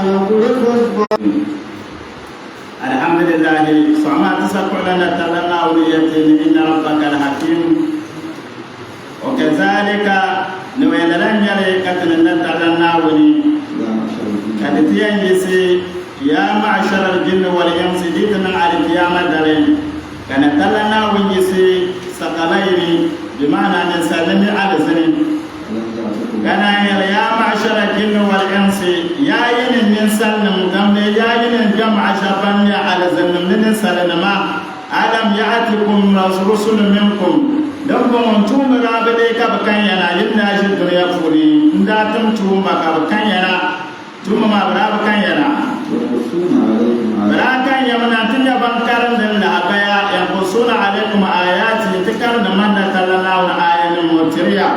يفلح الظالمون. الحمد لله سما تسكر لنا تلنا وليتين إن ربك الحكيم وكذلك نويل لن يلي كتلنا تلنا ولي كدتين يسي يا معشر الجن والإنس جئتنا على القيامة دارين كان تلنا ويسي سقلين بمعنى نسلم على زنين كان يا معشر الجن والإنس يا ين من سلم دم يا ين جمع شبان على زنم من سلم ألم يأتكم رسل منكم دمكم توم رابدك بكينا يبنا الدنيا فوري نداتم توم بكينا توم ما براب كينا براكن يمنا تنيا بانكارن دلنا أبيا يقصون عليكم آيات يتكلم من تلنا آيات متريا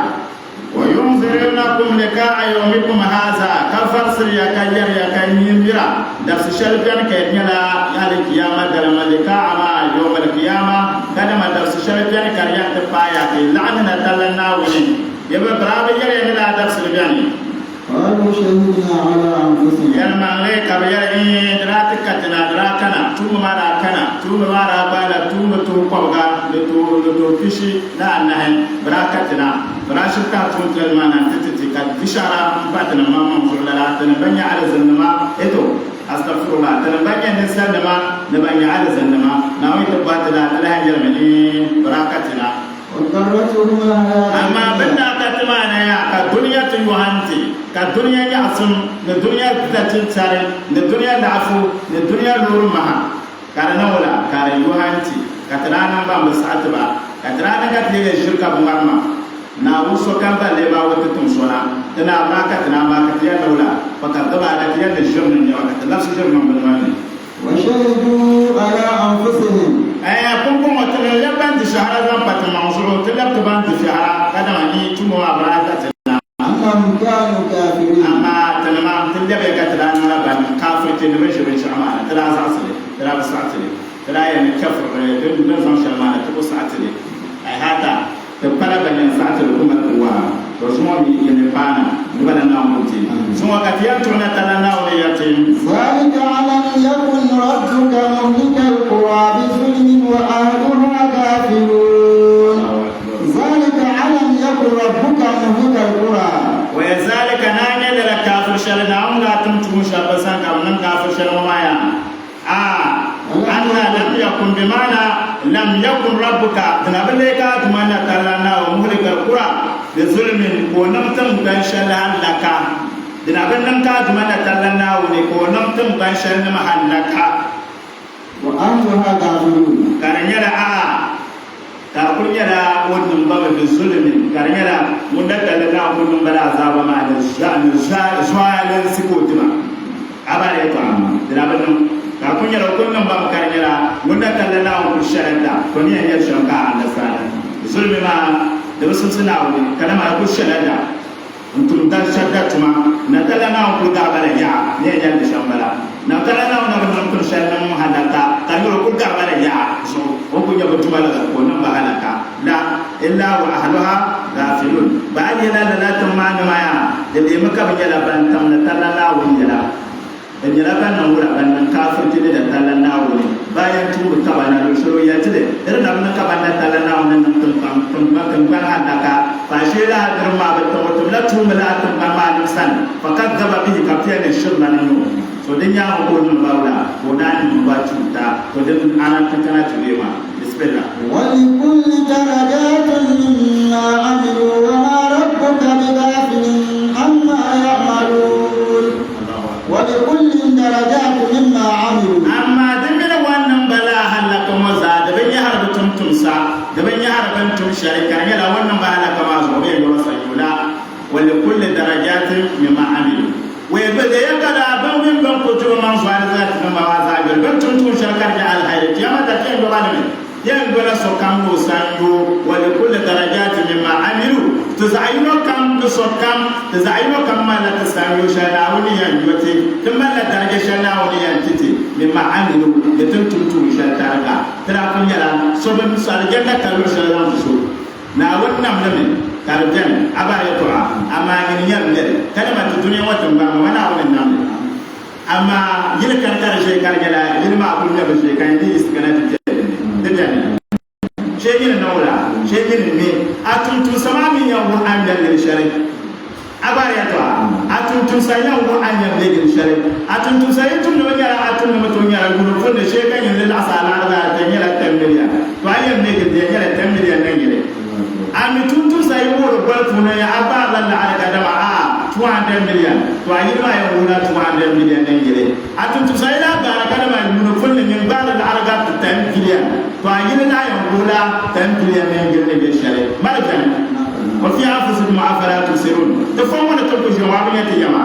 وينذرونكم لقاء يومكم هذا كفرسر يا كير يا كيميرا درس شربان كينلا يا القيامة درما لقاء ما يوم القيامة كدما درس شربان كريا تبايا لعننا تلنا ولي يبقى برابي يري لا درس شربان قالوا شهدنا على أنفسنا يلما لك بيري دراتك كتنا دراكنا توم مارا كنا توم مارا بالا توم توقعا لتو فيشي لا نهن براكتنا براشكا توم تلمانا تتتي كد فشارا باتنا ماما مفرلا تنبني على زنما إتو أستغفر الله تنبني نسلما نبني على زنما ناوي تباتنا تلها جرمني براكتنا أما بدنا كتمانا يا كدنيا تيوهانتي كدنيا يعصم الدنيا تتشار الدنيا العفو الدنيا نور مها كارنا ولا كار يوهانتي كترانا بام ساتبا كترانا كتير الشركة بمرما ناوسو كم بالليبا وتتم سونا تنا ما كتنا ما كتير ولا فكتبا كتير الجرم اليوم كتنفس الجرم بالماني وشهدوا على أنفسهم كم وتلبان تشهر زمان بتمانزلو تلب تبان تشهر كذا ما يتمو أبراز أنهم كانوا كافرين أما تلما تلب يكتلان لبان كافر تنبش بيش عمانة تلا زعسلي تلا بسعتلي تلا يعني كفر بنظام شلمانة تبو سعتلي أي هذا تبقى بني سعتلي كم القوة رسموا ينبانا نبلا ناموتي ثم كثيرا تونا تلا ناولياتين ذلك علم يكن ربك مهلك القرى بظلم وأهلها كافرون ذلك علم يكن ربك مهلك القرى وذلك نانيا للكافر شلنا لا تمتم شابسان كمن كافر شلنا مايا أن لم يكن بمعنى لم يكن ربك تنبلك تمنى تلنا ومهلك القرى بظلم ونمتم كان شلنا لك تنبلك تمنى تلنا ونمتم كان شلنا محلك وأهلها كافرون كان يرى كأقول يرى ونم بابا بالظلم كان يرى مدتنا ونم بلا عذاب ما نزال سكوتنا أبدا يطعم تنبلك كأقول يرى كلنا بابا كان يرى مدتنا ونم شردا كوني يشون كأن سال ظلم ما درسنا سناولي كلام يقول شردا أنتم تشدتما نتلنا ونقول قابلا يا نيجي نشملا نتلنا ونقول شردا مهلكا تقول كل قابلا يا وكن يبتم على ذلك بهلكا لا إلا وأهلها غافلون بعد لا تمان ما يا اللي مكبر يلا بنتم نتلنا ونجلا نجلا بن نورا بن كافر تدي نتلنا وني باين تور كبانا لشلو يتدي إذا نبنا كبانا نتلنا وننتم كم هلكا فاشيلا درما بتوتم لا توم لا تم ما نسان فكذب به كفيان الشرنا نو سودنيا وقول باولا وناني باتشوتا سودن أنا تكنا تبيما بسم الله ولكل درجات مما عملوا وما ربك بغافل عما يعملون ولكل درجات مما عملوا أما دمنا وانم بلا هلك مزا دبني هرب تمسا دبني هرب تمشاركا يلا وانم بلا كما زوبي يوصيولا ولكل درجات مما عملوا ويبدا يقرا بن كتب من صار ذات ما وازاجر بن تنتم شركه على الخير يا ما تكين بغالب ينقل سكام وسانيو ولكل درجات مما عملوا تزعينو كم بسكام تزعينو كم ما لا تسانيو شناوني ينجوتي ثم لا درجه شناوني ينتتي مما عملوا يتنتم شركه ترى كن يلا سبب سالجنا كلو شناون سو na wannan namin tarjan aba ya tura amma gin yar ne kada ma dunya watan ba mana wannan namin amma yin karkar shekar gala yin ma abun da ba shekar yi iskana da jani shegin naula shegin ne a tuntun sama min yan Qur'an da shari abari to a tuntun sa yan Qur'an ya da shari a tuntun sa yin tun da yara a tun da mutum yara gudu fun da shekan yin da asala da ta yara tambiriya to ayyan ne da yara tambiriya nan yare a mi tuntun sa yin wuro bal funa ya abba Allah ala kadama a 200 million to ayi ma ya wura 200 million nan yare a tuntun sa ila ba kadama mun fun da yin ba da alaga 10 million to ayi na ya wura 10 million nan yare da shari malakan wa fi anfusikum afala tusirun to fa wona to ko jawabi ya tiyama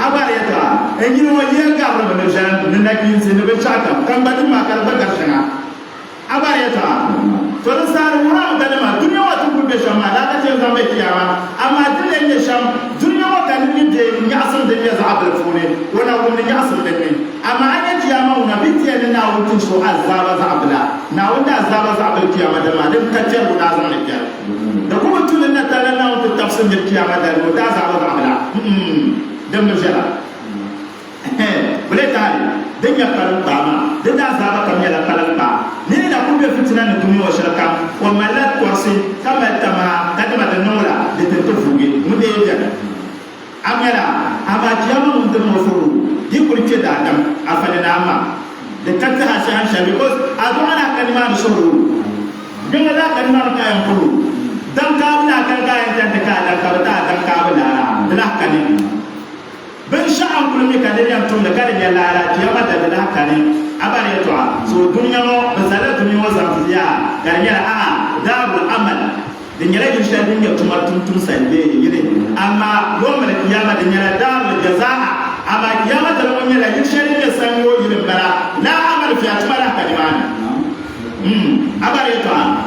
abari ta en yi wa yin ga ba da jan nan da kin sai da chata kan ba din ma kar ba garshana abari ta to da sar wura da ma duniya wa tun be shama da ka ce zan bai kiyama amma dinin ne sham duniya wa kan ni de ya asan da ya za abul fune wala wani ya asan da ne amma an yi kiyama wa bi tiya na wutun so azaba za abula na wanda azaba za abul kiyama da ma din kace guda zan ne kiyama da kuma tunan na tare na wutun tafsir da kiyama da mu da azaba za abula dan mu jira bule tare dan ya karan tama dan da azaba kam ya karan ta ni da ku be fitina na duniya wa shirka wa malak kursi kama tama kadama da nola da tantu fuge mu da ya amara ama kiyama mun da mu furu di kurce da adam afana na amma da kanta ha shan shabi ko adu ana kalma da suru dan da kalma ka yan furu dan ka bula kan ga yan ta ka da ka da dan ka bula da haka ne ban sha'an kulmi ka da yan tun da kada ya lara kiyama da haka ne abari to so dunya mo basala dunya mo zamfiya garnya a darul amal din yare din shi din ya tumar tuntun sande yire amma yawmal kiyama din yare darul jazaa amma kiyama da mun yare din shi din san yo yire bara la amal fi atmara kalimani abari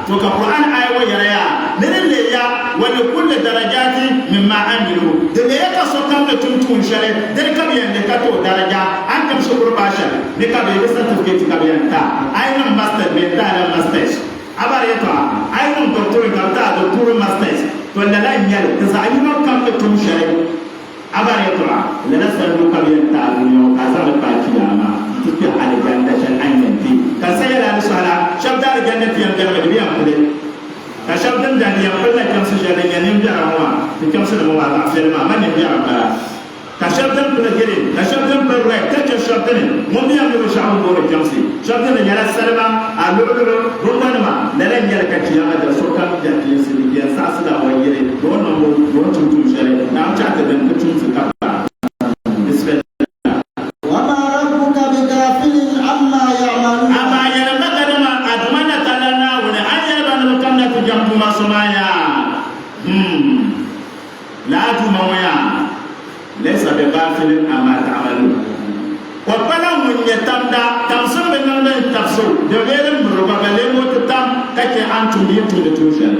to ka qur'an ayi wa yare ya ne ya wa kullu darajati mimma amilu da ya ka so kan da tuntun shari dan ka biyan da ka to daraja an kam shukuru bashar ne ka bai bisa certificate ka biyan ta ainihin master bai ta da masters abari to ainihin doctor ka ta doctor masters to da lan yar ta sa ainihin kan da tun shari abari to la nasan ka biyan ta duniya ka sa da baki da ma kike aljanna shan anyanti ka sai da sala shabda aljannati yan da biyan kudi ka shabdan da ya falla kan su jare ne ne biya rawa kan su da mawa ta firma man ne biya rawa ka shabdan da gere ka shabdan da ruwa ka ce shabdan mun biya mu sha'un gore kan su shabdan da yara salma a lulu rumman ma da ran yara ka kiyama da so kan da ke su biya sa su da wayere wannan mu wannan tun share na ta da dan tun su ka ليس بغافل أما تعملون وبلا من يتمدى تمسر بنا تفسر دغير مربا بلمو تتم كاكي أنتم يتم لتوشل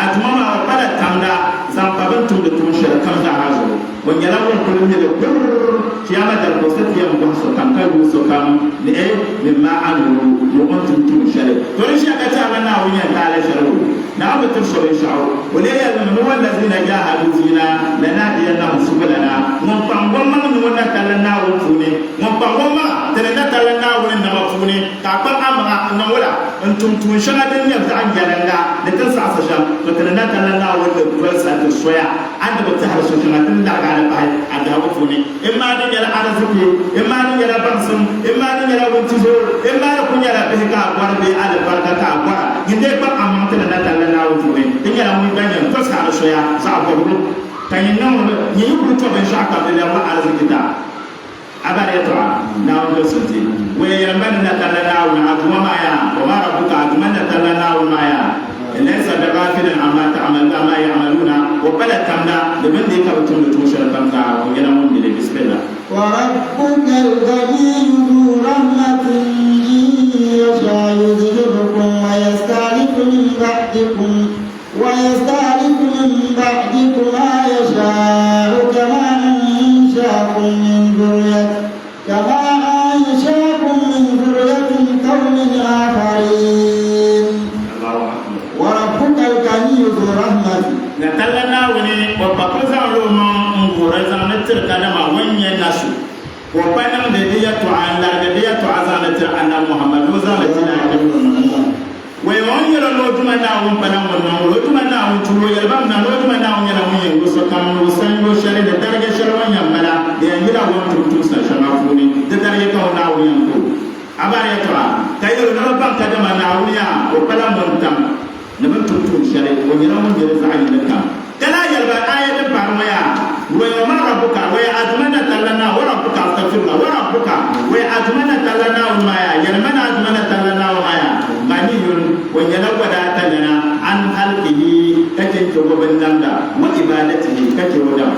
أتمنى وبلا تمدى زنقبنتم لتوشل كم جهازوا ونجلبون كل من البر كياما دربوست يا مبحث كم كيوسو كم لإيه مما عملوا وأنتم توشل تريشي أكتابنا وين تعالى شروا نعم ترسل إشعار وليه هو الذين جاهدوا فينا لنهدينهم سبلنا نطعم من ونتلنا وفوني نطعم تلنا تلنا ونمفوني تعقب أمرا نولا أنتم تنشأ الدنيا بتاعن جلنا لتنسى سجى وتلنا تلنا ونبرس السويا عند بتحر سجى تندع على بعض عند وفوني إما نجلا على زكي إما نجلا بنسم إما نجلا وانتزور إما نكون يلا بهكا وربي على بركة أبوا يندك بقى تلنا تلنا na wuce in yana mun ganyen to sa soya sa ko ru kan yin nan ne yi ku to ban shaka da Allah arzikita abare to na wanda sunti we yaran na tallana wa aduma maya wa ma rabbuka aduma na tallana wa maya laysa bighafilin amma ta'mal ma ya'maluna wa bala tamda da ban da yake mutum da tushen tamda ko yana mun da bismillah wa rabbuka al-ghani rahmatin يشاهدكم ويستعرف من بعدكم ما يشاء كما أنشاكم من ذرية قوم آخرين وربك الغني ذو رحمة نتلنا وني وبقزا لهم فرزا نتر كلمة وين ينسو وبنم لدية على لدية عزالة أن محمد وزالة ويون يرى لوجما ناوم بنام ونام لوجما ناوم تلو يلبام نام لوجما ناوم ينامي وسكام وسان وشري درجة شروان يملا ينجلا وان تمسا شمافوني درجة كون ناوم ينكو أبارة ترى كيلو نربان كدما ناوم يا وبنام ونتام نبى تمتون شري ونيرام جلس عين لكام كلا يلبا آية بارميا ويوما ربك ويأتمنى تلنا وربك أستغفر الله وربك ويأتمنى تلنا ومايا يلمنا أتمنى تلنا ومايا غني ويلو وداتا لنا عن خلقه كتن وبنمدا وإبادته كتن ودم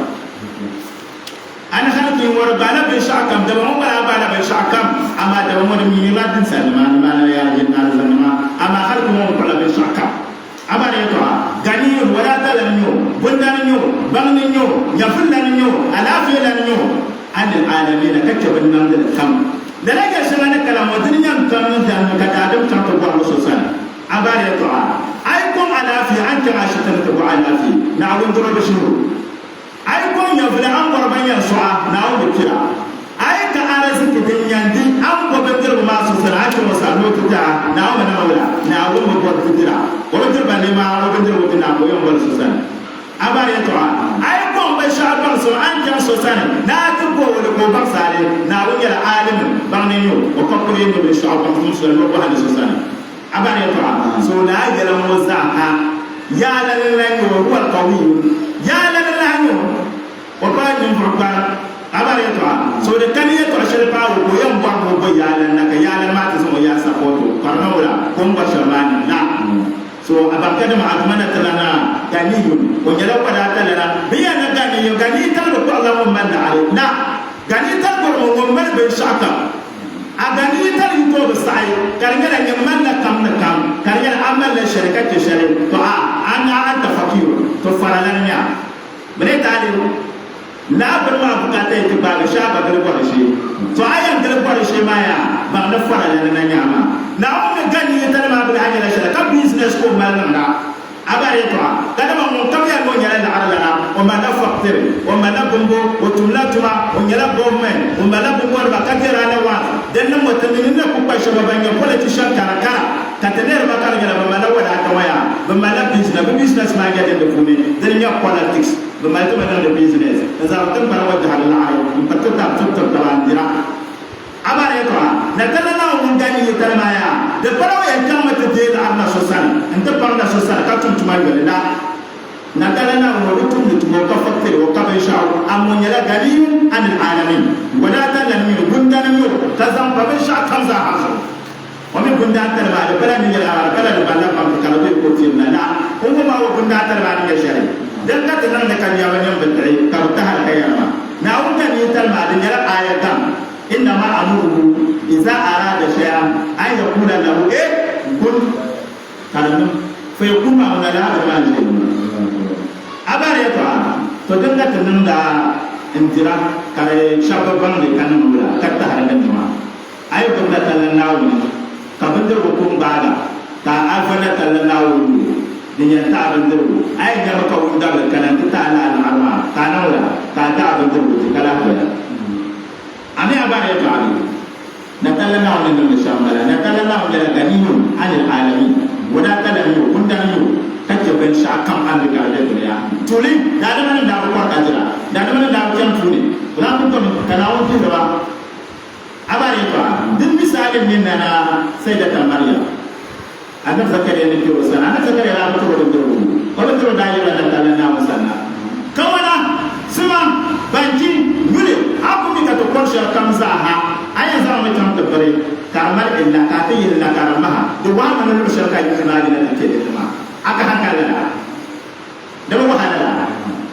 عن خلقه وربنا بشعكم دمهم ولا بالا بشعكم أما دمهم من يمات سلمان ما لا يعجل نازلنا أما خلقهم ولا بشعكم أما يتوى غني ولا تلنيو بندانيو بغنيو يفلنيو ألافيلنيو عن العالمين كتن وبنمدا كم درجة سلانة كلام ودنيا كانوا جانوا كتادم كانوا تبغى مسوسان أبارة توعى أيكم على في أنت عاشتم تبغى على في نعود درب شهور أيكم يفلح أمر بين الصعا نعود بكرة أيك على زك الدنيا دي أم ببدر ما سوسان عشر وسالو تجا نعود نولا نعود بقول بكرة ولدر بني ما وبدر وبنا بيوم بالسوسان أبارة توعى أيكم بشار برسو أنت سوسان ناتبو ولكو بحثالي نعود يا عالم بانيو وكبرين بالشعب المسلم وبهذا سوسان أبارة توعى سونا يلا موزعها يا لله هو القوي يا لله وبعد من فرقان أبارة توعى سونا كان يتوشر باو ويوم بعض ويا لنا يا لما تسمو يا سقوطه كرنولا كم بشرمان لا so abakada ma admana talana ganiyun wajala pada talana biya na ganiyo ganital ko Allah man ala na ganital ko mo man be shaka aganital to be sai karngala nyamman na kam karngala amal la sharika ke shari to ana anta fakir to faralanya bane tali la bar ma bukata ita ba ga shaba gar ko shi to ayan gar ko shi maya ba na faralanya nyama na wani gani ya tare ma bil hajji la shirka business ko malan da abare to kada ma mun tabiya ko nyala da arala o ma da factory o ma da bumbo o tulatuma o nyala government o ma da bumbo ba ka tira na wa dan nan mutamin ne ku kwashe babanya politician karakara ka taner ma kar nyala ba da wada ta waya ba ma da business ma ga da fune dan ya politics ba ma ta da business da za ta bar wajha Allah ayi in fatta ta ta bandira abare to na talana mun gani talmaya da farawa ya kama ta je da Allah sosan anta parna sosan ka tun tuma gale na na talana mun rutun da ko ka fakir wa ka bai sha'u amma ya la galiyun an alamin wala talami gundan yo kazan fa bai sha'a kan za hasu wa min gundan talma da bala ni ya bala da bala ma ka la ko tin na ko ma wa gundan talma ni ya shari dan ka tan da kan ya wannan bai ka ta hal kayama na wanda ni talma da ya ayatan إنما أمره إذا أراد شيئا أن يقول له إيه كن كلام فيكون معنا لا أدري أبارة يتوعى تدرنا تنمدا انترا كله شاب بند كانوا ولا كتة هرجنا أيوة كنا تلناوني كبندر بكون بعدا كأفنا تلناوني دنيا تعبندر أي جاب كودا كنا تتعلى العرما كانوا ولا كتعبندر بتكلم ولا أنا أبغى أقول نتكلم عن المشاملة نتكلم عن الغنيون عن العالمين ونتكلم كندانيو كتبين شاكم عن الكلام تولي دائما ندعو كذا دائما ندعو كم تولي ولا بكم كناون كذا أبغى أقول دين مثال مننا سيدة مريم أنا زكريا نكيروسان أنا زكريا لا بتقول الدروب ولا تقول دايما نتكلم عن مسنا كمانا سما بنجي يولي أبو ميكا تقول شيء كم زاها أي زمان متهم تبري كارمال إلا كاتي إلا كارمها دوام من المشركة يخنادي نتكلم تما أكهان كلا دم وحنا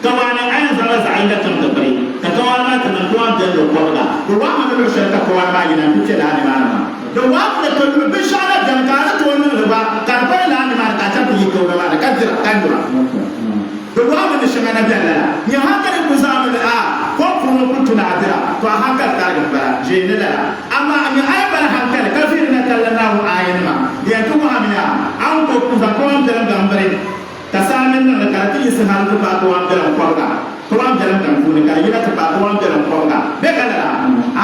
كمان أي زمان زعيدة تم تبري كتوانا تنقوان جل وقولا دوام من المشركة كوان ما ينام بكرة هذه معنا دوام لكل بشارة جنكارة توان الربا كاربا لاني ما كاتب يكون ما كذرة دوام من الشمال جللا يهاجر بزامن كوكو كنتنا عذرا فهاجر كارجن برا جينلا أما أمي أي برا هاجر كفير نكلنا وعينما يكون أمينا أو كوكو زكوان درم دمبرين تسامن نكارتي يسهل كباكوان درم كوردا ko am jalan kan fu ne ka yina ta ba ko am jalan ko ga be kala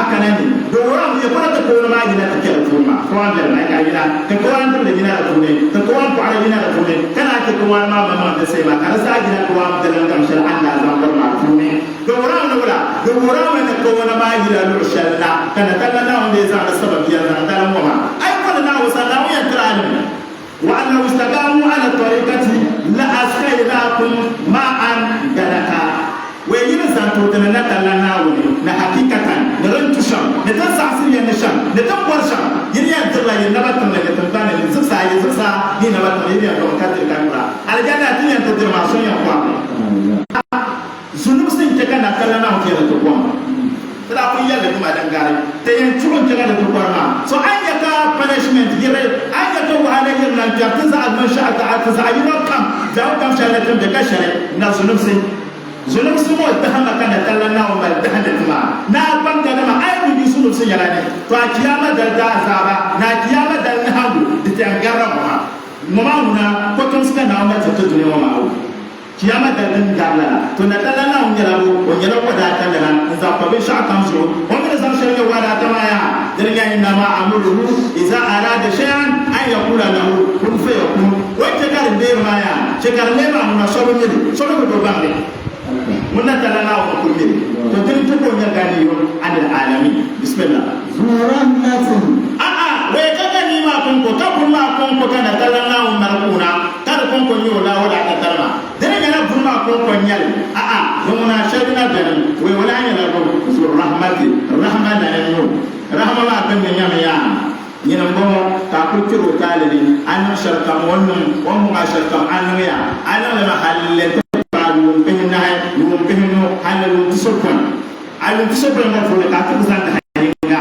aka nan ni do ram ye ko ta ko ma yina ta ke fu ma ko am jalan ka yina ka ko am da yina da fu ne ka ko am ko ala yina da fu ne kana ke ko ma ma da sai ma kana sa yina ko am jalan kan shar Allah zan bar ma fu ne do ram ne wala do ram ne ko wala ma yina lu shalla kana talla na wanda ya za sababi ya zan dalan wa ai ko na wasa na ya tirani وأن لو استقاموا على الطريقة لأسقيناكم ماء غدقا ويجب أن تودنا نتلنا نحقيقة نرنتشم نتنسى سريا نشم نتنبور شم يني أنتلا ينبتن لكتنبان لزقسا يزقسا ينبتن يني أنتلا كاتل كامرا على جانا تني أنت درماسون يقوم زنوب سنتكا نتلنا وكيرا تقوم tala ko yalla dum adan gari te en tulon jaga de korma so anya ka punishment yere anya to wala yin nan ta taza al masha ta taza ayina kam jaw kam shala tam de ka share na sunum sin mo ta hanga kana tallana wa mal dahada tuma na banka da ma ai bi sunum sin yala ne to a kiyama da da azaba na kiyama da na hangu de ta garra mo ma muna ko tom ska na ma ta to duniya ma au kiyama da din garla to na tallana on yala ko da tallana za ko be sha kam so on da zan shirye wada ta maya dirga inna ma amruhu idza arada shay'an ay yaqula lahu kun fayakun wa takar be maya takar le ma mun so be so be do bambe mun na tallana on kun be to tin to ko nya gani yo anil alamin bismillah rahmatun we kaga ni ma kun ko ka kun ma kun ko kana tallana on marquna kada kun ko yo la wada ta tarma na burma ko nyal yomuna shadina ganan we wala nya la ko sur rahmati rahma da yo rahma ma ban nya me ya nyina ngo ta ku tiro tale ni an sharka wonnum won ma sharka an ya an la halle ta lu bin na lu bin no halu tisokon alu tisokon ma fo ka ta zan da hayinga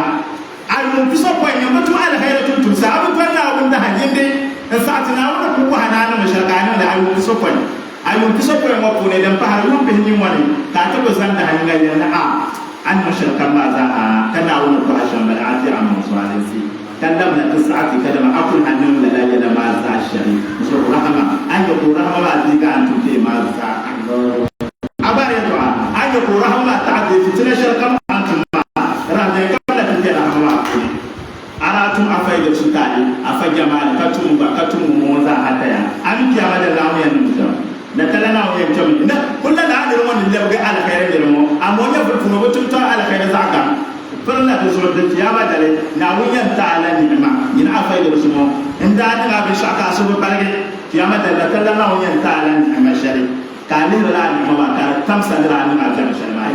alu tisokon nya mutu al khairatu tu sa abu balla wanda hajinde sa'atina wanda ku hana na sharka ne da alu tisokon ayun kiso ko mo ko ne dan pa halu be ni wani ka ta ko zan da hanga yana an mushrika ma za a kana wani ko ashan bal ati amma salisi kallam na tisati kada ma akul hannun la la yana ma za shari so rahama an ko rahama ba diga an tuke ma za abare to an ko rahama ta de fitina shirka an tuma rade kala tuke rahama aratum afayda sutali afajamal katum ba katum mo za hataya an kiyama da lamu yan mutum na talana wa yantam na kullu la hadu wani da ga ala khairin da mu amma ya furfuno batun ta ala khairin zaka farna da sura da kiyama dale na wuyan ta ala ni'ma yin afai da su mu inda da bi shaka su ba balage kiyama da talana wa yan ta ala ni'ma shari kalin la ni ma ka tamsa da ni ma ta shari mai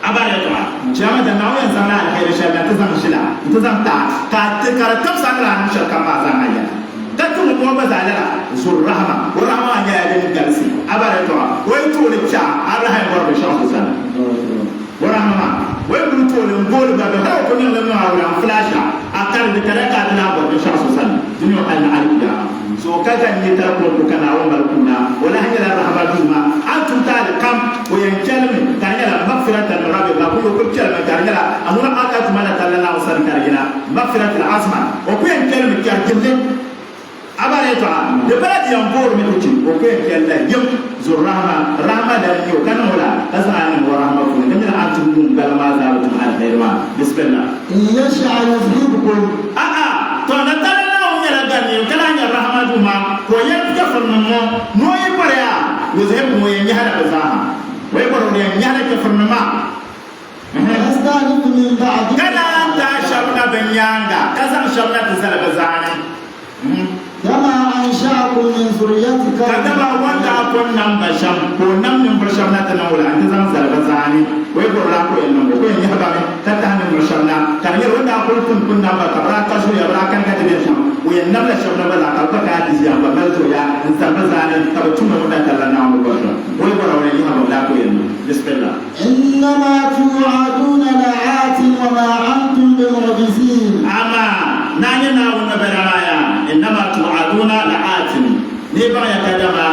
abare to kiyama da na wuyan sana ala khairin shari ta zama shila ta zama ta ka tamsa da ni shaka ma za a yi datun ko ba zalala zur rahma wa rahma ya yadin galsi abare to wai to ne cha arhaim wa bi shafu sana wa rahma wai buru to ne gol ba da ko ne nan ma wa flasha akar da kada ka na ba bi shafu sana dunyo al aliya so kaga ni tar ko kana wa malkuna wala hanya rahma duma antum tal kam wa yankalmi tanyala maghfiratan rabbi ba ko ko kalma tanyala amuna aka tumana talala wa sarkara maghfiratul azma wa ko yankalmi ka kille abare to de baladi yan bor mi ko ko ko yalla yim zur rahma rahma da yo kan wala tasana wa rahma ko ne min antum bal ma zalatum al khairma bismillah yasha yuzhibukum to na tanana o nyara gani kala nya rahma duma ko yan ka farno mo no yi parya yuzhibu mo yan hada bazaha way baro ne yan hada ka farno ma astaniku min ba'd kala ta shabna banyanga kaza shabna tazala bazani kama ansha'akum min zurriyyati kadaba wanda akon nan basham ko nan min basham na ta nawla an zan zarba zani wai gorra ko yan nan ko yan haba ta ta nan basham na kan yar wanda akon kun nan ba kabra ka so ya bra kan ka ta basham wayan nan la shabna ba la ka ba ka ti ya ba mal to ya in zarba zani ka ba tuma wanda ta la na mu basham wai gorra wani haba la ko yan bismillah innama tu'aduna la'atin wa ma antum bimu'jizin ama nanya na wona baraya innama tu'aduna la'atin ne ba ya kadama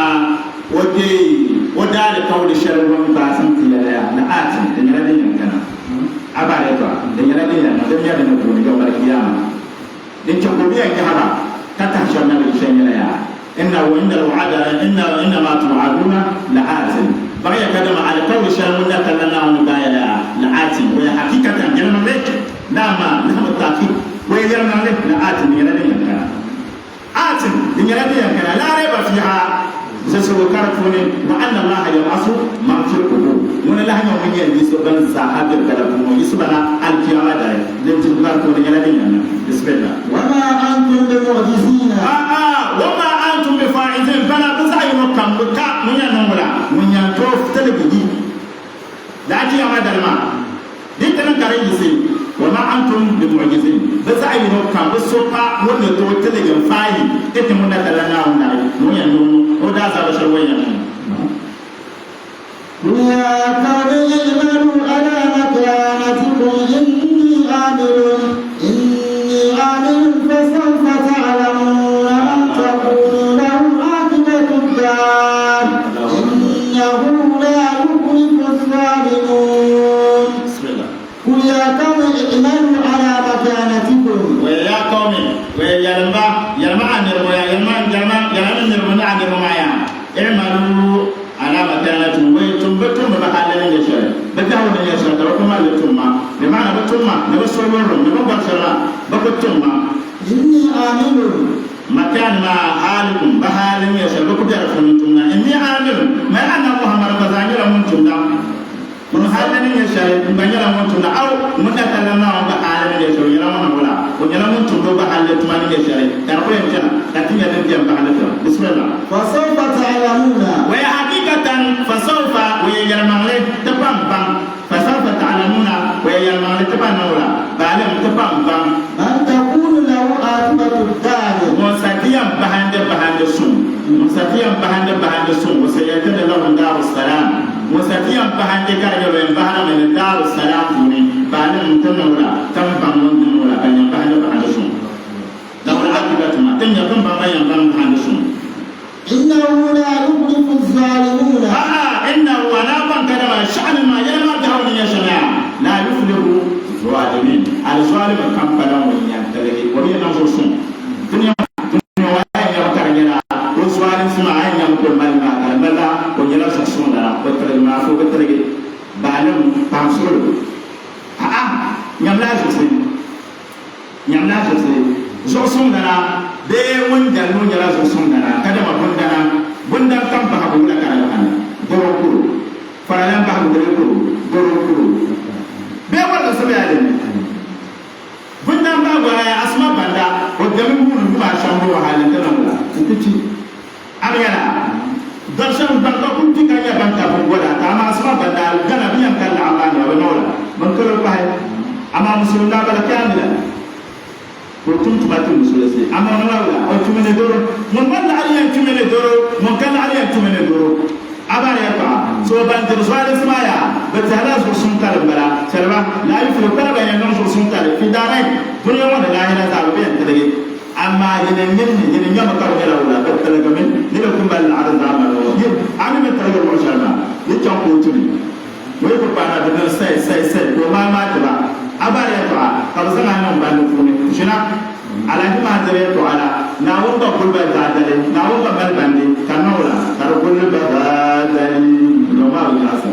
wada da kauli sharrun ba san tilala la'atin da yana da yankana abare to da yana da yankana da yana da gobe ga barkiyama din ce gobe ya ki haba ta tashi wannan da shan yana ya inna wa inda wa'ada inna ma tu'aduna la'atin بقي كلام على قول شرمنا كلنا ونبايا لعاتي وهي حقيقة جنم لك نعم نعم التأكيد ويجرم لك لعاتي من يلدي يكنا عاتي من يلدي يكنا لا ريب فيها زسوا كارفوني وأن الله يبعث من في القبور من الله يوم يجلس بين الصحاب الكلام يسبنا القيامة داي لنجد كارفوني يلدي يكنا بسم الله وما أنتم بمعجزين وما أنتم بفاعلين فلا تسعينوا كم بكا من ينمولا من ينتوف تلقي لكن يا مدرما دي تنكري يسي وما أنتم بمعجزين بسعينوا كم بسوطا من ينتوف تلقي فاعل إتمنى تلنا ونعي من ينمو ودا زبشر وينمو يا قوم اعملوا على مكانتكم إني عامل فسوف تعلمون أن تقول لهم عاقبة الدار إنه لا يخلف الظالمون. قل يا قوم اعملوا على مكانتكم ويا قوم ويلما اعملوا على مكانتكم ويتم بحالنا يشاء بتاعه يشاء تركم على التوما بمعنى بتوما نبصر ورم نبصر بكتوما إني عامل مكان ما حالكم بحالنا يشاء بكتير فنتوما إني عامل ما أنا محمد بزانير منتوما من حالنا يشاء بنير منتوما أو متكلمنا عن بحالنا يشاء يرامنا ولا ونير منتوما بحالنا يشاء تركوا يمشي لكن يدري بحالنا بسم الله فسوف تعلمون ويا حقيقة فسوف ويجرمون تبان بان فسوف تعلمون ويجرمون تبان نورا بعلم تبان بان من تكون له عاقبة الدار مساتيا بهند سون وسيأتي له دار السلام مساتيا بهند كارجو بهند من دار السلام فوني بعلم تنورا تبان نورا بهند سون دور عاقبة ما تنجا بان بهند سون إنه لا يخلف الظالمون إنه ولا من كلام شأن ما يلمع دهون يا شماعة لا يفلح الظالمين الظالم كم كلام وينتهي وهي نظر سن دنيا ولا يمكن يلا والظالم سمع أن يقول ما الملا ويلا سكسون لا بتري ما فوق بتري بعلم تامسول يملا جسد زوسون لا بيون جالون يلا زوسون لا كذا ما bunda kam ba ko la kala kan gorokuru faralan ba ko gorokuru be wala sabe ale bunda ba go asma banda o dami mun ma shambo halin tan wala kuti amyala darshan banda kunti kan ya banda ko wala ta ma asma banda gana biyan kan la amana wa nola man ko ba ama musulna bala kamila وكنت باتم مسلسل أما نوالا أو تمنى دورو من بلا عليا تمنى دورو من كان عليا تمنى دورو أبار يقع سو بانتر سؤال اسمايا بتهلا سوسون كارم بلا سلبا لا يفلو كلا بين نوم سوسون كارم في دارين دنيا وانا لا هنا زارو بين تدري أما ينين يوم كارم يلا ولا بتلقى من نلقم بالعرض زمان يب أنا من تلقى المشارنا يتجمع كوتني ويقول بنا بدنا سي وما تبع أبار يقع كابسنا نوم بالفوني شنا على ما ترى على ناوم بقول بدادل ناوم بمن بندي كنولا كرقول بدادل نوما وياسا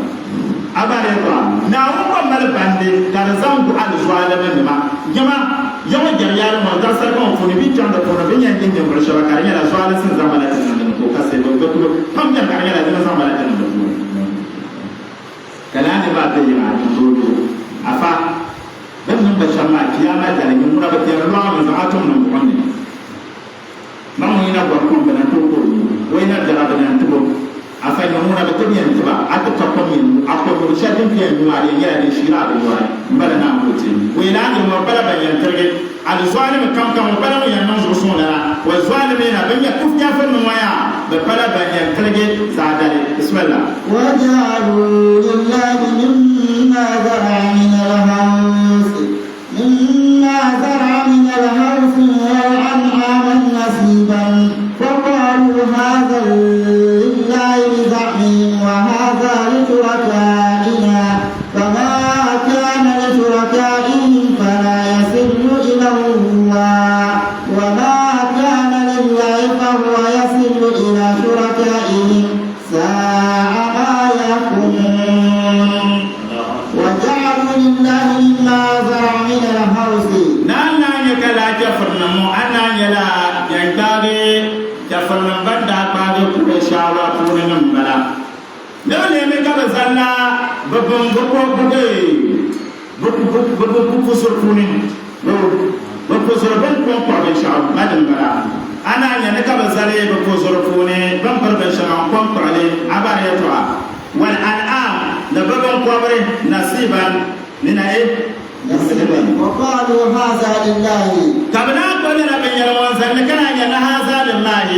أبار يقع ناوم بمن بندي كرزام على سؤال من ما جماعة يوم جريان ما درسنا كم فوني بيجان دكتور بيجان جنجم برشلونة كارينا لا سؤال سن زمان لا تنين كوكاسي دكتور كم جن كارينا لا تنين زمان لا تنين دكتور كلام بعد يوم دكتور أفا بنم بشرنا كياما جاني من ربطي الله من زعاتهم نبغني ما هو هنا بقول بنا توكل وين الجرا بنا توكل أفعل من ربطي ينتبه أتتقم من أقول بشرين في المواري يعني شراء المواري بلا ناموتي وين عندي مبلا بين ينتبه على الظالم كم بلا ينوز رسولنا والظالمين بين يكف جافر نوايا بلا بين ينتبه زادلي بسم الله وجعلوا لله مما ذرع من الحرث والأنعام نصيبا فقالوا هذا لله بزعمهم وهذا لشركائنا فما كان لشركائهم فلا يصل إلى الله وما كان لله فهو يصل إلى شركائهم ساء ما يحكمون زرع من الحرث نانا يكلا كفرنا مو أنا يلا ينتاغي كفرنا بندا باغي كوشاوا كونن ملا نولي ميكا بزالا ببن بكو بغي بكو سرفونين بكو سرفون كون قرب شاو مادن ملا أنا ينكا بزالي بكو سرفونين بمبر بشاو كون قرب عبارة يتوى والأنعام نبغن قبره نصيبا من ايه وقالوا هذا لله كبنا قلنا من يروان سنكنا ينا هذا لله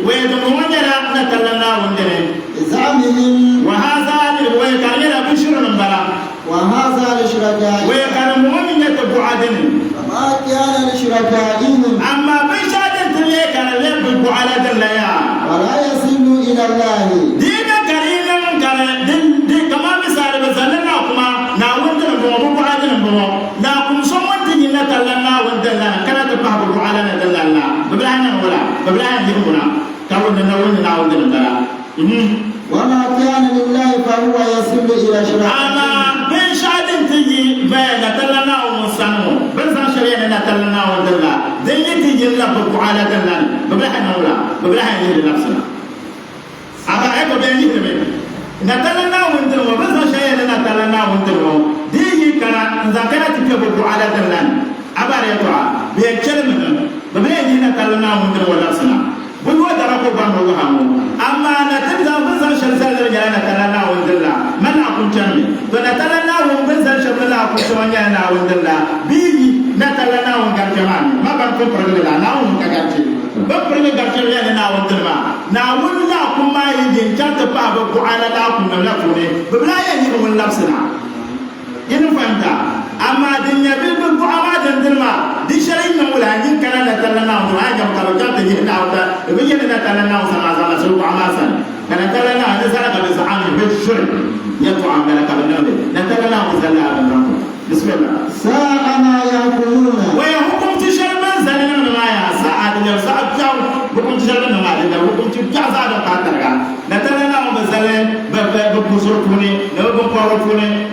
ويدمون يرى نتلنا وندرين زعمهم وهذا ويكان يرى بشر بلا وهذا لشركائهم ويكان مؤمن يتبع عدن فما كان لشركائهم أما بشهادة تليك أنا ليبقوا على دليا ولا يصل إلى الله دين كريم دين كما مثال بزلنا كما ناوندنا بمو بعدنا بمو ناكم سوون تجي نتلنا وندلنا كانت تبحثوا على ندلنا ببلانا ولا ببلانا يهمنا كون ناوندنا دلا وما كان لله فهو يصل إلى شركائهم أما بشهادة تجي نتلنا ومسانو بنسان شريعة نتلنا وندلنا دين تجي نبقوا على دلنا ببلانا ولا ببلانا يهمنا نفسنا أما أكو بيني كمان نتلنا وندلنا بنسان شريعة نتلنا وندلنا دي كنا نذكرت تبقوا على دلنا أبار يطوع بيكلمنا ببلانا نتلنا وندلنا ولا نفسنا بنو دركو بامو وهامو أما نتبدا بنسان شريعة نتلنا وندلنا من أكون جامي ونتلنا وبنسان شريعة أكون شوانيا وندلنا بيجي نتلنا وندلنا ما بنكون برجلا ناوم كعاتي بقولي قرشة أنا وندلما ناولنا كم يجين كانت بابا على داكم نلافوني ببلا يجيبوا من لبسنا ينفعنا أما الدنيا بيبقوا أما دندلما دي شيء نقول هنجين كنا نتلنا ونوعي جم كانوا كانت جينا ودا بيجي نتلنا وسنا زمان سلوك عماسا كنا نتلنا هذا سارة كبير عامل بشر يطوع عملا كبير نتلنا وسنا عملا بسم الله ساء ما يأكلون ويحكم تشرب زلنا ما يا ساعة ساعة جاو بكم تشرب ما لنا بكم تجاز هذا قاتلنا نتلنا وبزلنا ببصرفوني نبغى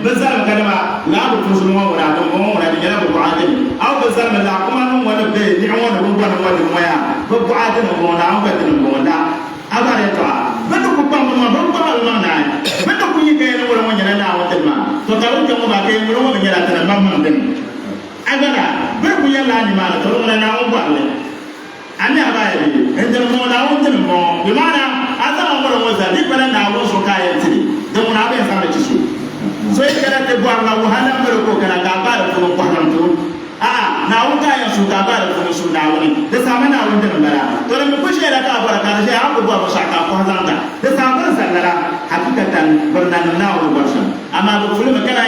بزلنا كلمة لا ببصرفون ولا دموع ولا دجاج ببعادين أو بزلنا لا كمان ولا بدي نعوان ببوان ولا مويا ببعادين بونا أو بدين بونا أبغى يطلع بدو كبام ما ببوان ما ناي بدو كوني كأنه ولا من يلا ناوتلما تقولون كم ما كأنه ولا من يلا تنا ما من أبدا بدو يلا نماذج تقولون ناوم بالله أنا أبغى عند المولا عند المولا بمعنى هذا أمر وزن يبغى ناوم سكاية تري دمنا أبغى سامع تشوف so it cannot be born now. Hana Meroko can acabar from Paranto. Now I am Sukabar from Sundawi. The Samana went in the Mara. So the Push at Abara, I will go Saka for Zanda. The Samana Sandara, Hakikatan, Bernan now version. Ama Fulmakana,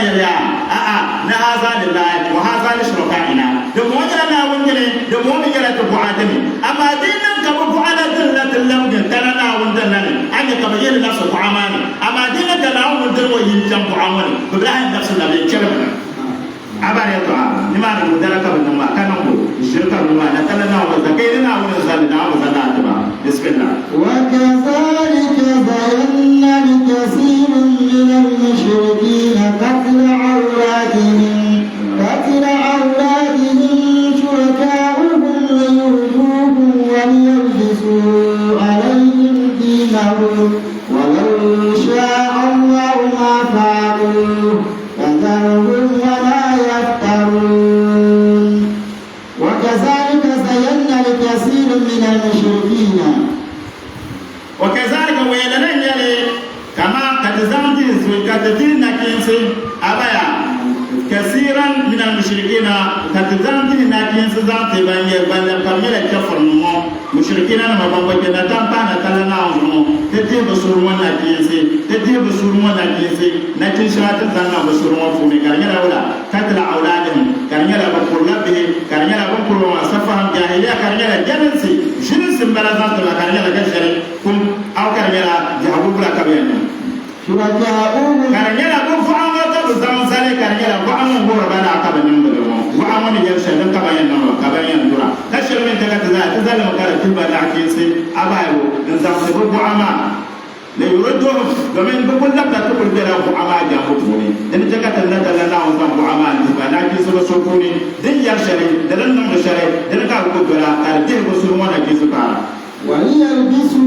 Nahaza the life, Wahaza Shrokaina. The more than I went in, the more you get to Guadami. Ama didn't come up let the London, Tanana, and the London, and the Cavalier Lasso Amani. Ama didn't allow them to jump Amani. Ibrahim Nasuna Chairman. Abareta, Nimani Mudaraka Numa, Kanambu, Shirka Numa, Natalana was the Kaina was the now was an Atama, the Spinner. وكذلك زينا لكثير من المشركين قتل أولادهم شركاؤهم ليردوهم وليلبسوا عليهم دينهم ولو شاء الله ما فعلوا فذرهم وما يفترون وكذلك زينا لكثير من المشركين وكذلك ويلنا يلي كما كتزامتي كتدين نكينسي أبايا كثيرا من المشركين كتزامتي نكينسي زامتي بان كميلة كفر نمو مشركين ما بمبكنا تنبانا تلنا ونمو تدي بسرمان نكينسي نكين شرات الزنا بسرمان فومي كارنيلا ولا قتل أولادهم كارنيلا بقول به كارنيلا بقول وصفهم جاهلية كارنيلا جنسي جنس بلازات لا كارنيلا جشري كم أو كارنيلا جهبوا بلا كبيرنا شركاؤهم كارنيلا بفعل بزمان سالي كارنيلا بفعل هو ربنا كبيرنا بدرهم وعمل يرشد كبيرنا كبيرنا دورا كشر من تكتزا تزال مكان تبى نعكيسي أبايو نزام سبب عما la yuridduhum domin bukul labda to kul bela bu ama ja mutuni den jaga tan na dala na on bu ama ni ba na ki so so kuni den ya shari den nan do shari den ka ko bela ka de ko suru mona ki su para wa yalbisu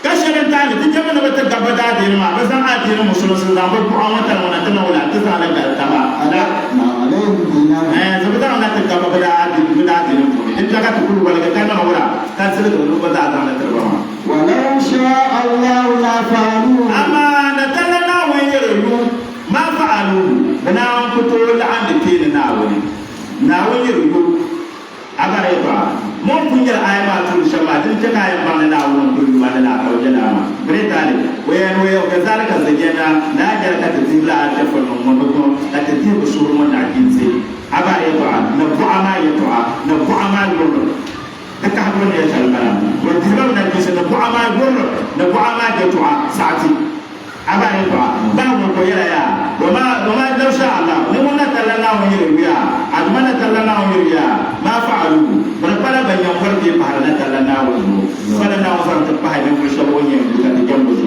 kasharin tani ti jama na bata gaba da din ma bazan a din musulun sun zamba bu ama tan wana tan wala ta zala da tama ala na alayhi dina zabata na ta gaba da din da din ko den jaga to kul wala ka na wala kan sele do ba da na tarba ma ولو شاء الله لا فعلوه أما نتلنا ويرلو ما فعلوا بنا كتول عند كين ناوي ناوي يرلو أبريبا مو كنجر أيما تقول شما تنجك أيما ناوي كل ما لا أوجنا بريتالي وين وكذلك زجنا لا جرك تزيل أشوف المملكة لا تزيل بسور من عكيزي أبريبا نبوع ما يتوع نبوع ما يقول تكهبون يا شلبان والدرب نجلس نبوع ما يقول نبوع ما يتوع ساعتي أبا يتوع دام كويلا يا وما لو شاء الله نمنا تلنا ويريا أدمنا تلنا ويريا ما فعلوا بربنا بين يوم في بحرنا تلنا ويريا فلنا وصلت بحر من شبوني بكرة جنبه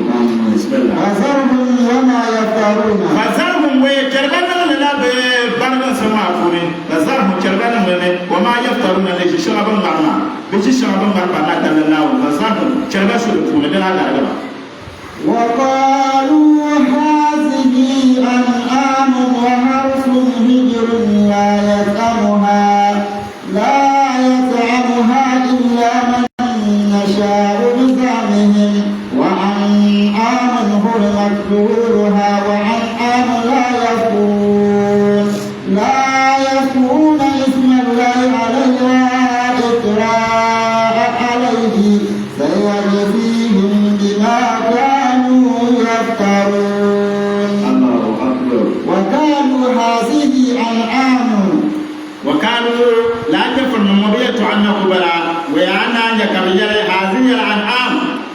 بسم الله فذرهم وما يفترون فزرهم ويكربنا لنا ببرنا سماع فوري فزرهم كربنا لنا وما يفترون ليش شرب المرمى بيجي شرب المرمى لا تلنا فزرهم كربنا شربوا لنا لا لا وقالوا هذه أنعام وحرث هجر لا يطعمها إلا من نشاء بزعمهم وأنعام حرمت ظهورها وأنعام لا يذكرون اسم الله عليها إطراء عليه سيجزيهم بما كانوا يفترون الله أكبر وقالوا هذه أنعام وكانوا لا تفر من مبيت عنه قبلا ويانا يكبير هذه الأنعام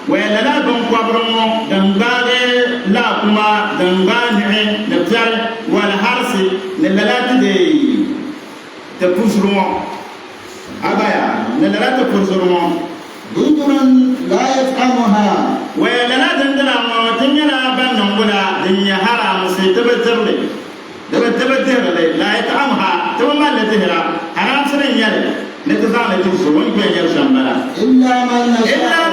ويلا بن قبرمو دنباغي لا كما دنبانعي نبتر والحرس للا تدي تفسرون أبايا للا تفسرون هجر لا يطعمها ويلا دندنا وتنينا بن نقولا دنيا حرام سيتبترلي تبترلي لا يطعمها تمام لا تهرا حرام سنين يلي نتزعل تفسرون كي يرشمنا إلا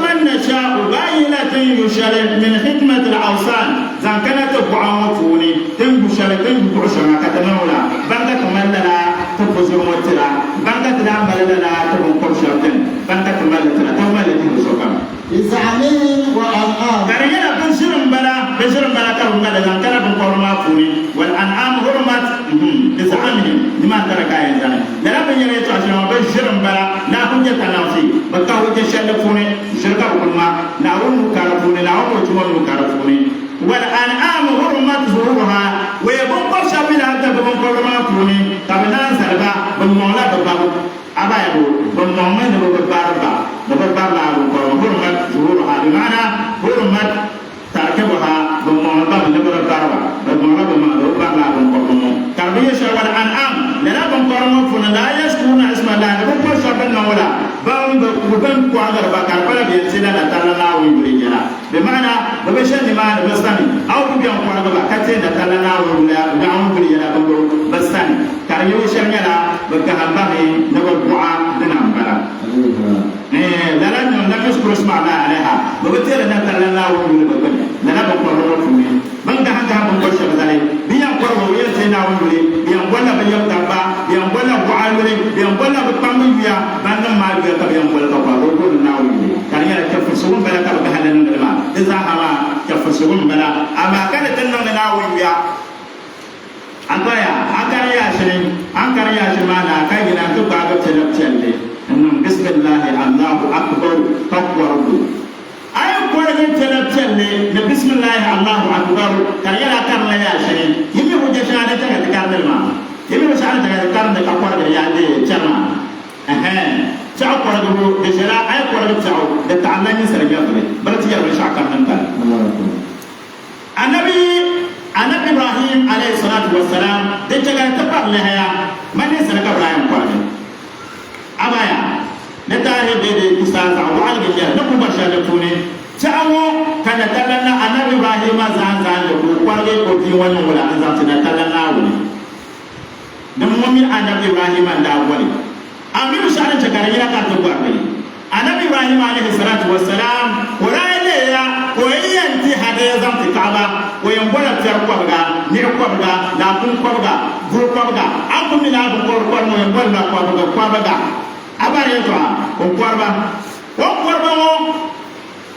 من نشاء بايلة يشرب من خدمة الأوثان زان كانت بعوضوني تنبو شرب تنبو عشرة كتنولا بانك ملنا تفسر مترا بانك تنام ملنا تبو قرشة بانك ملنا تنمل تنسوكا بزعمهم وأنعام كارينا بنشرم بلا كرم بلا زان كانت بقرما فوني والأنعام هرمت بزعمهم لما ترك أي زان لا بنيري تعشرون بنشرم بلا لا كنت تنافسي بكاو تشلفوني شركة وكما نعون كارفوني نعون وجمال كارفوني والأنعام هرمت ظهورها ويبقى شابلا تبقى كرما فوني تبنا سربا بمولا ببابو أبا يبو بمولا ببابا ببابا هرمت ظهورها بمعنى هرمت تركبها بمولا ببابا بمولا ببابا تربية شوال الأنعام لنا بمقرم فنا لا يذكرون اسم الله بمقر شابنا ولا بم قادر بكر بلا بيتنا نتلنا ويبرينا بمعنى بمشان ما بستاني أو بيم قادر بكتة نتلنا ولا بيعون برينا بستاني كاريو شرنا بكهم بامي نقول دعاء دنام بلا لا نفس كرسم الله عليها ببتير نتلنا ويبرينا لنا بمقرم فنا من كان كان بمقر شابنا بيم قرب ويتنا ويبرينا بيم ولا بيم تبا بيم ولا بعالي بيم ولا بتميميا بنا ما بيم بيم ولا تبا ركون ناوي كان يكفسون بلا كبه هلنا لما إذا هما كفسون بلا أما كانت النوم ناوي يا أنكر يا شمانا كاينا تبغى تلبسني إنهم بسم الله الله أكبر تكبر أي كل تلبسني بسم الله الله أكبر كان يلا كارلا يا شيء يمي هو جشانة تكارل ما يمي جشانة تكارل كأقوال يعني جماعة تعو قرضو بجلا أي قرض تعو لتعلمني سرجافني برتي يا رشاق كمان النبي إبراهيم عليه الصلاة والسلام دجاجة تبع لها من يسرق إبراهيم قرض أبايا نتاهي بدي كسان تعو على الجيل نقوم بشارة فوني تعو kana talana annabi Ibrahim zan da ko kwarge ko ti wannan wala an zan tana talana wani dan mu'min annabi Ibrahim da wani amin sharan ta garira ka to ba kai annabi Ibrahim alaihi salatu wassalam wala ya ko yanti hada zan ti Kaaba ko yan bola tar ko ga ni ko ga la kun ko ga gur ko ga abu mi la ko ko mo yan bola ko ga abare to ko mo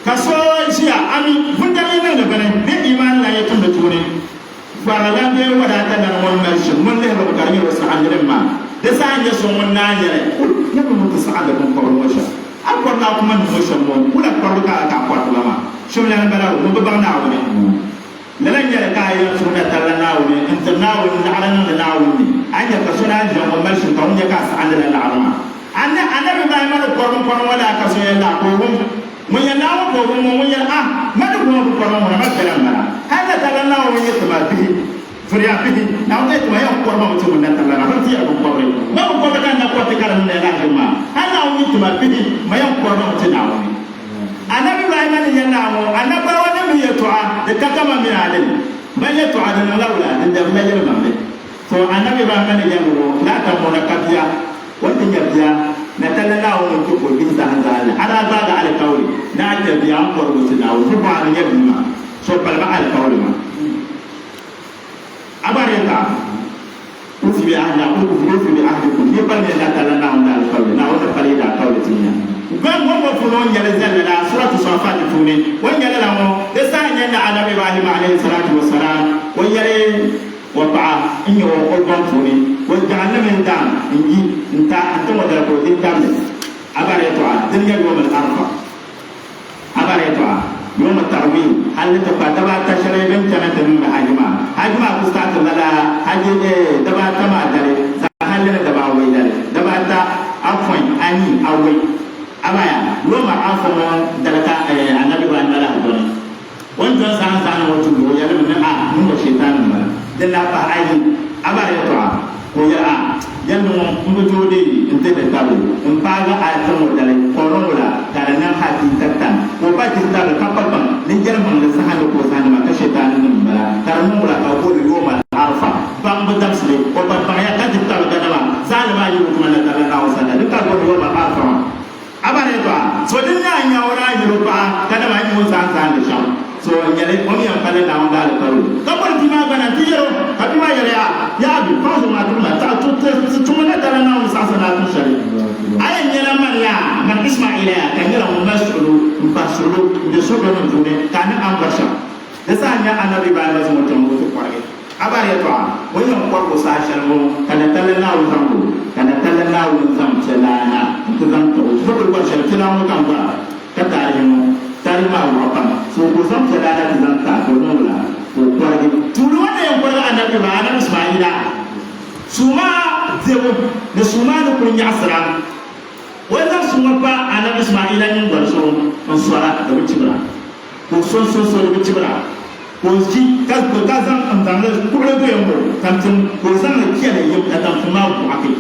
kaso jiya ami bunda ne da bane ne iman la yatun da tune fara la be wada ta da wannan shi mun ne ba karmi wasu annabi ma da sa ya so mun na yare ne mun ta sa'ada kun ko mo sha akor na kuma mo sha mo kula ko ka ka ko ma shi mun ne bala mo ba na wani lalan yare ka yi su da talla na wani inta na wani ala na da na wani anya kaso na ji mo mal shi ka mun ka sa'ada la alama annabi ba ma ko wala ka so ya la ko mun yana ko mun yana madu ko ko mun ma kala mara hada tala na mun yi tababi furiya bi na mun yi ya ko mun mutum na tala na farti ya ko ko ba ko ba kan na ko ta kala na ya ma hada mun yi tababi ma ya ko mun mutum na wani annabi Ibrahim ne yana mu annabi wani mu ya tu'a da ta kama min alai man ya tu'a da laula da mai ya mamle to annabi Ibrahim ne ya mu la ta mu na kafiya wanda ya biya na talala wani ko bin zan zan ara ba ga alƙawari na ta biya an ko rubutu na wani ba an yabi ma so balba alƙawari ma abare ka usi bi ahla ko usi bi ahli ko ni ba ne na talala wani alƙawari na wani fare da alƙawari tinya ban mo funo nyale zalla suratu safat tuni wani yala mo da sa nyalla annabi Ibrahim alayhi salatu wassalam wani yale وبعا إنه أقول فوني وجعلنا من دام إنجي أنتم ودركوا دين دام أبارة توعى دنيا يوم الأربعاء أبارة توعى يوم الترويج هل تبقى تبع تشري بين جنة من هجمة كستات ولا هجمة تبع تما داري هل تبع ويداري تبع تا أفوين أني أوي أبايا يوم الأربعاء دلتا النبي وأن لا هدوني وأنت سان وتقول يا من من الشيطان من dalla ba ayi abare to ko ya yanda mo jode inte da tabu in paga a ta mo dale ko no la kada nan hati tattan ko ba ti da ka palba ni jarman da sahalo ko sahalo ma ka shaytan nin bala tar mo la ka ko ri yoma arfa bam ba damsle ko ba ba ya ka ti ta da ba zalima yi kuma na da na wasala duka ko yoma arfa abare to so din na nya wala yi ba kada ma yi mo san san da sha so nyale ko mi ampale na onda le paru kapal ti ma bana ti yero habi ma yere ya bi ko so ma dum ta to to na dala na on sa na to shari ay nyala man ya man ismaila ya kan yara mun masulu de so do non dum kan an barsha da sa nya annabi ba ba so mutum ko kware abare to wani ko ko sa shar mo kana tala na on zambu kana tala na on zam celana ko zam to ko ko shar celana mo kan ba ka tare mo tare ma wa so ko zam celana da zam ta ko no la ko kware tulu wanda yan kware annabi ba annabi ismaila suma zewo da suma da kun ya asra wannan suma ba annabi ismaila nin gwarso on suara da bicibra ko so da bicibra ko ji kas ko kazan am dan ko le do yambo tantin ko san ne kiya ne yau da tan kuma ko akai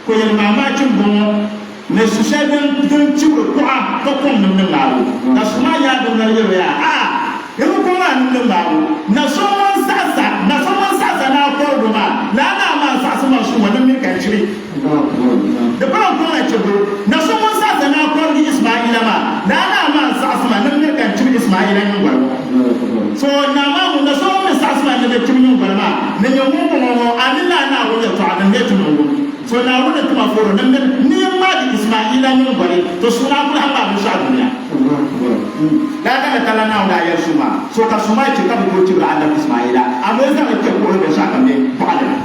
ko yan mama cin bon ne su sai dan ciwo ko a ko kon nan lawo da suma ya da na yau ya yau ko na nan lawo na so man sasa na ko ma na ma sasa ma su wannan min kan cire da ba ko na ce na so man sasa na ko ni ismaila ma na ma sasa ma nan min kan cire ismaila ne gwa so na ma mu na so man sasa ma ne cire min gwa ma ne yo mu ko anila na wo da to adan ne tuno so na wo da kuma foro nan ni ma di ismaila ne gwa to suna ku ha ba mu sha duniya da ka kala na da ya suma so ka suma ce ka ko ci da Allah ismaila amma zan ce ko da sha kan ne fa'ala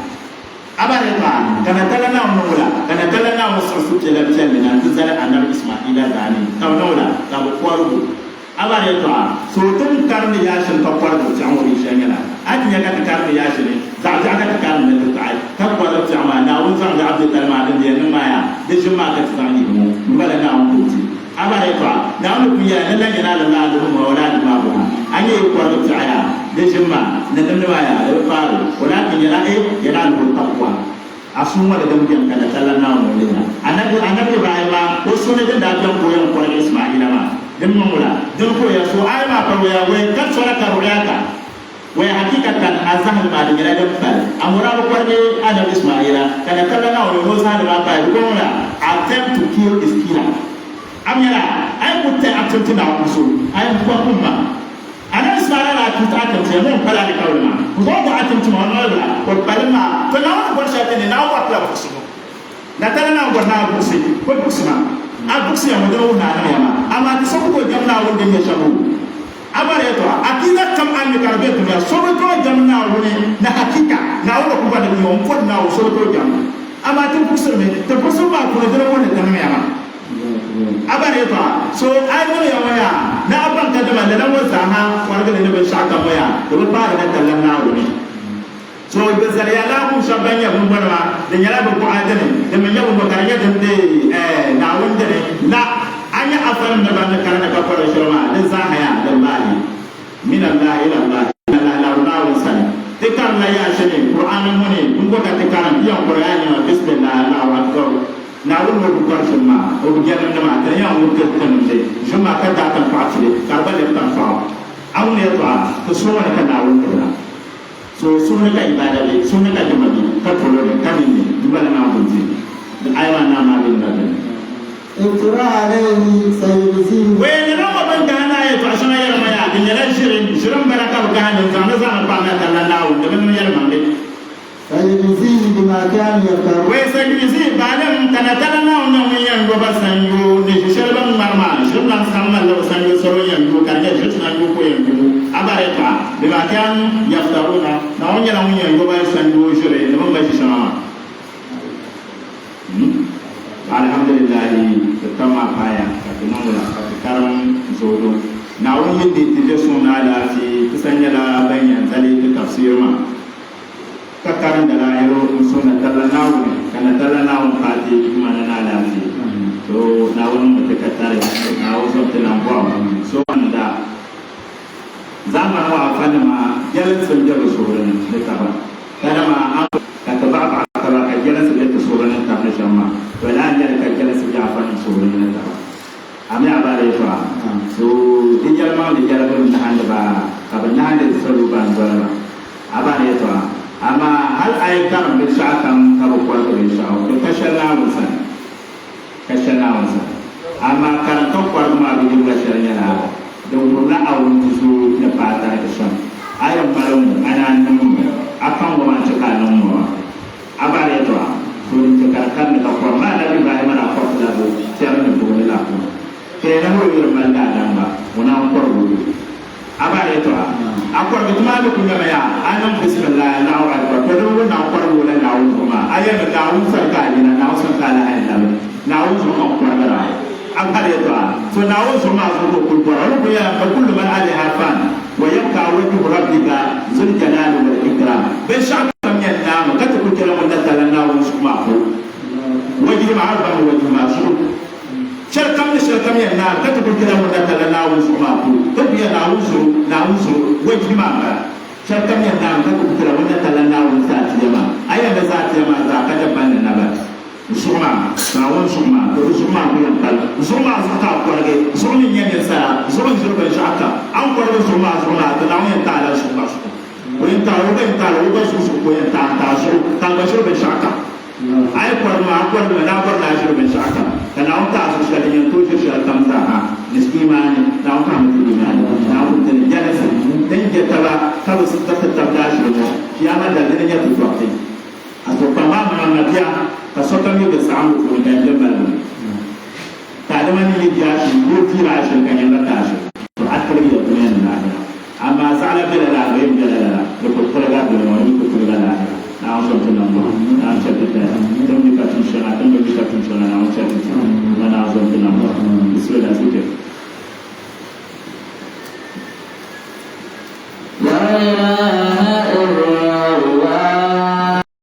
abare ta kana kala na mu wala kana kala na mu su ce la ce ne nan zara annabi ismaila zani ka wala ka ko kwaru abare ta so tun karni ya shin ka kwaru ta mu shi yana ati ya ka karni ya shin za ta ka karni da ta ai ka kwaru ta ma na wun san da abdul kalma din da nan maya da shi ma ka tsani mu bala na mu ti abare ta na mu biya nan nan yana da Allah da mu wala da babu an yi kwaru ta aya da shi ma na dan da maya da faru wala kin yana yana da takwa asuma da dambiyan kana talana mu ne annabi Ibrahim ko sunan da dan koyon kwaru Isma'ila ma dem mamula dem ko ya so ay ma pa ya we kan so la ka royaka we hakikatan azhar ma de ngara dem pa amura ko ne adam ismaila kana kala na o no sa da pa ko na attempt to kill is killer amyala ay mutte attempt na ko so ay ko kuma ana ismaila la tuta attempt ya mon pala ni kawma ko do attempt ma no la ko palma to na ko sha ne na wa pala ko so na tala na ko na ko so ko kusma abuksi ya mdomo na nema ama tisoko ko jamna wonde ne shabu abare to akila kam an ka be to ya so to jamna woni na hakika na wona ko bada yo on na so to jamna ama tin kusur me to kusur ma ko de ko ne tan me ama abare to so ay no ya waya na aban ka da da mo zaha warga ne be shaka waya to ba da tallan na woni so be zariya la ku shabanya mun barwa da yara ko adane da men yawo makaranya da na wanda ne la anya afaran da ban karanta ka fara shirma da zahaya da mali min Allah ila Allah la rawu sani tikar la ya shine qur'anin mu ne mun ko ta tikar biyan qur'ani wa bismillah Allahu akbar na wani ko ko shirma o bi yaran da ma ta ya mu ko kan ne shirma ka ta kan fa'ati karba da kan fa'a awu ne to so wani kan na wani so sunna ka ibada le sunna ka jama'i ka tolo le kanini dubala na bunti aywa na ma bin da اقترى عليه سيجزيه وين لما من كان عشان يرمى يا دنيا لا شيرين بركة وكان زمان بعنا تلانا ودمن يرمى سيجزيه بما كان يفعل وسيجزيه بعدين تلانا ونوم ينجو بسنجو نشرب مرمى شرب نسمع لو سنجو سوي ينجو كان يشوف نجو كوي ينجو أبارك بما كان يفترون نوم ينجو بسنجو شرب نوم بيشنا alhamdulillah kama paya katumangula karam zodo na wani de suna la fi kusanya la banyan tali ta tafsir ma kakaran da la yaro suna talanawu kana talanawu fati kuma na la fi to na wani mutakatare na wasu talamwa so anda zaman wa fana ma jalsin jalu suran da kaba kana ma ka ba ka jalsin da suran ta na shamma wala ya ka kala su ja fa so ne ta ami abare fa so dijal ma di jara ban hande ba ka ban hande so lu ban bara abare to ama hal ay kam bi sha'kan ka ko ko bi sha'a to kashalla musa ama kan to ko ma bi di shari'a na do na awun su da fata da shan ayan balon ana nan akan wa ta kanan mu abare to sun cakapkan dengan formal dari bagaimana proses lalu cara membuat laku. Kerana hujan benda damba, mana angkor bulu. Apa itu? Angkor itu mana punya maya? Anam bismillah, Allahu akbar. Kedua angkor bulu naun rumah. Ayat naun serkali, naun serkali ayat naun rumah angkor berai. Apa itu? So naun rumah suku kultur. Orang punya berkulu mana ada hafan. Wajibkah wajib rabbika zul jalal wal ikram. Besar kami nama. Kata kultur mana dalam naun sumaku. Wajib arba wajib masuk. Syarkam yang kata kultur mana dalam naun sumaku. Tapi naun wajib mana. Syarkam yang kata kultur mana dalam naun saat jama. Ayat saat jama kata mana nabat. Suma, nawan suma, tu suma yang kal, suma sata korge, suma yang sara, suma bersyaka. Angkor suma, tu nawan yang tak ada suma. Yang tak ada susu, yang tak ada bersyaka. Ayat angkor bersyaka. Dan awak tak sesuatu yang tu sesuatu tamzah. Niskiman, nawan kamu tujuan, nawan terjelas. Dan jetalah kalau sesuatu terjadi, kiamat dan dunia tu waktu. Atau pemahaman dia. Kasokan yau da samu ko da jama'a ta da mani ne ya shi ko tira shi kan yalla ta shi to akali ya kuma na da amma sala bila la bayin bila la da ko kula da wani ko kula da na so to nan ba na ce ta dan ni ka tun shana dan ni ka tun shana na ce ta na so to nan ba bismillah